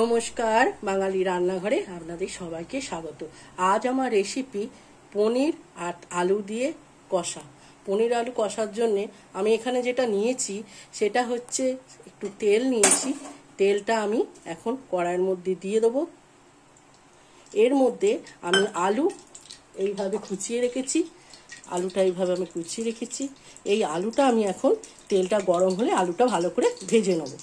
নমস্কার, বাঙালি রান্নাঘরে আপনাদের সবাইকে স্বাগত। আজ আমার রেসিপি পনির আর আলু দিয়ে কষা। পনির আলু কষার জন্য আমি এখানে যেটা নিয়েছি সেটা হচ্ছে একটু তেল নিয়েছি। তেলটা আমি এখন কড়াইয়ের মধ্যে দিয়ে দেবো। এর মধ্যে আমি আলু এইভাবে কুচিয়ে রেখেছি। আলুটা এইভাবে আমি কুচিয়ে রেখেছি। এই আলুটা আমি এখন তেলটা গরম হলে আলুটা ভালো করে ভেজে নেব।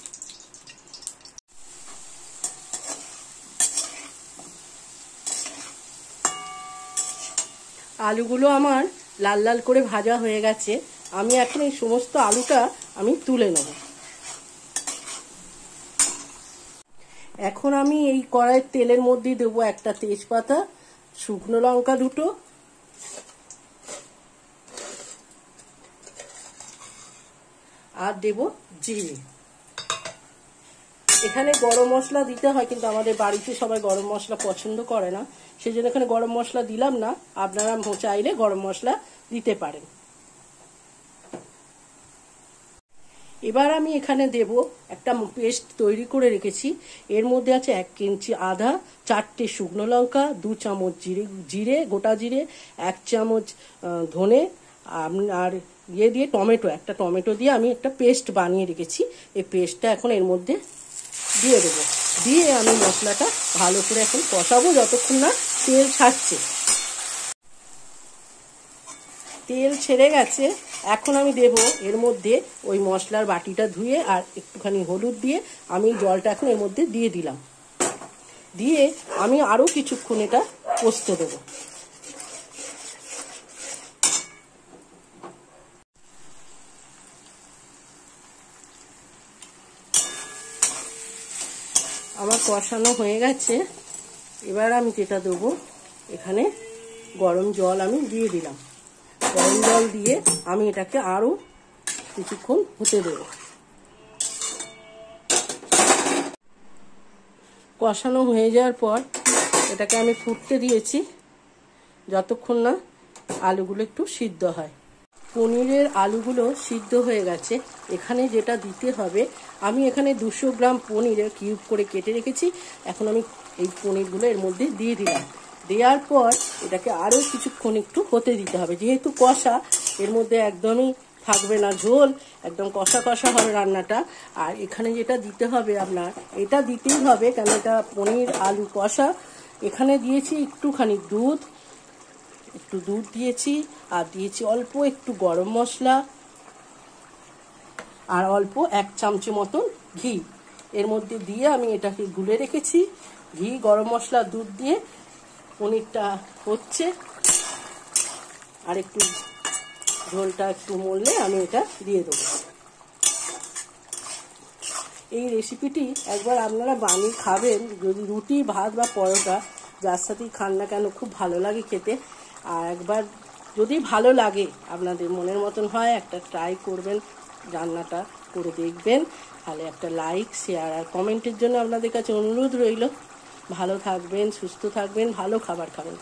আলুগুলো আমার লাল লাল করে ভাজা হয়ে গেছে। আমি এখন এই সমস্ত আলুটা আমি তুলে নেব। এখন আমি এই কড়াইয়ের তেলের মধ্যে দেবো একটা তেজপাতা, শুকনো লঙ্কা দুটো, আর দেব জিরে। এখানে গরম মশলা দিতে হয়, কিন্তু আমাদের বাড়িতে সবাই গরম মশলা পছন্দ করে না, সেই জন্য এখানে গরম মশলা দিলাম না। আপনারা চাইলে গরম মশলা দিতে পারেন। এবার আমি এখানে দেব একটা পেস্ট তৈরি করে রেখেছি। এর মধ্যে আছে 1 ইঞ্চি আদা, 4টে শুকনো লঙ্কা, 2 চামচ জিরে গোটা জিরে, 1 চামচ ধনে, আর দিয়ে একটা টমেটো দিয়ে আমি একটা পেস্ট বানিয়ে রেখেছি। এই পেস্টটা এখন এর মধ্যে দিয়ে দেবো। দিয়ে আমি মশলাটা ভালো করে এখন কষাবো যতক্ষণ না তেল ছাড়ছে। তেল ছেড়ে গেছে। এখন আমি দেব এর মধ্যে ওই মশলার বাটিটা ধুয়ে আর একটুখানি হলুদ দিয়ে আমি জলটা এখন এর মধ্যে দিয়ে দিলাম। দিয়ে আমি আরও কিছুক্ষণ এটা কষতে দেবো। আমার কষানো হয়ে গেছে। এবার আমি যেটা দেবো, এখানে গরম জল আমি দিয়ে দিলাম। গরম জল দিয়ে আমি এটাকে আরও কিছুক্ষণ হতে দেবো। কষানো হয়ে যাওয়ার পর এটাকে আমি ফুটতে দিয়েছি যতক্ষণ না আলুগুলো একটু সিদ্ধ হয়। পনিরের আলুগুলো সিদ্ধ হয়ে গেছে। এখানে যেটা দিতে হবে, আমি এখানে 200 গ্রাম পনিরের কিউব করে কেটে রেখেছি। এখন আমি এই পনিরগুলো এর মধ্যে দিয়ে দিলাম। দেওয়ার পর এটাকে আরও কিছুক্ষণ একটু হতে দিতে হবে। যেহেতু কষা, এর মধ্যে একদমই থাকবে না ঝোল, একদম কষা কষা হবে রান্নাটা। আর এখানে যেটা দিতে হবে আপনার, এটা দিতেই হবে, কেন এটা পনির আলু কষা। এখানে দিয়েছি একটুখানি দুধ দিয়েছি, আর দিয়েছি অল্প একটু গরম মশলা, আর অল্প 1 চামচ মতন ঘি এর মধ্যে দিয়ে আমি এটাকে গুলে রেখেছি। ঘি, গরম মশলা, দুধ দিয়ে পনিরটা হচ্ছে। আর একটু ঝোলটা একটু মরলে আমি এটা দিয়ে দেবো। এই রেসিপিটি একবার আপনারা বানিয়ে খাবেন, যদি রুটি, ভাত বা পরোটা যার সাথেই খান না কেন খুব ভালো লাগে খেতে। আর একবার যদি ভালো লাগে, আপনাদের মনের মতন হয়, একটা ট্রাই করবেন, রান্নাটা করে দেখবেন। তাহলে একটা লাইক, শেয়ার আর কমেন্টের জন্য আপনাদের কাছে অনুরোধ রইল। ভালো থাকবেন, সুস্থ থাকবেন, ভালো খাবার খাবেন।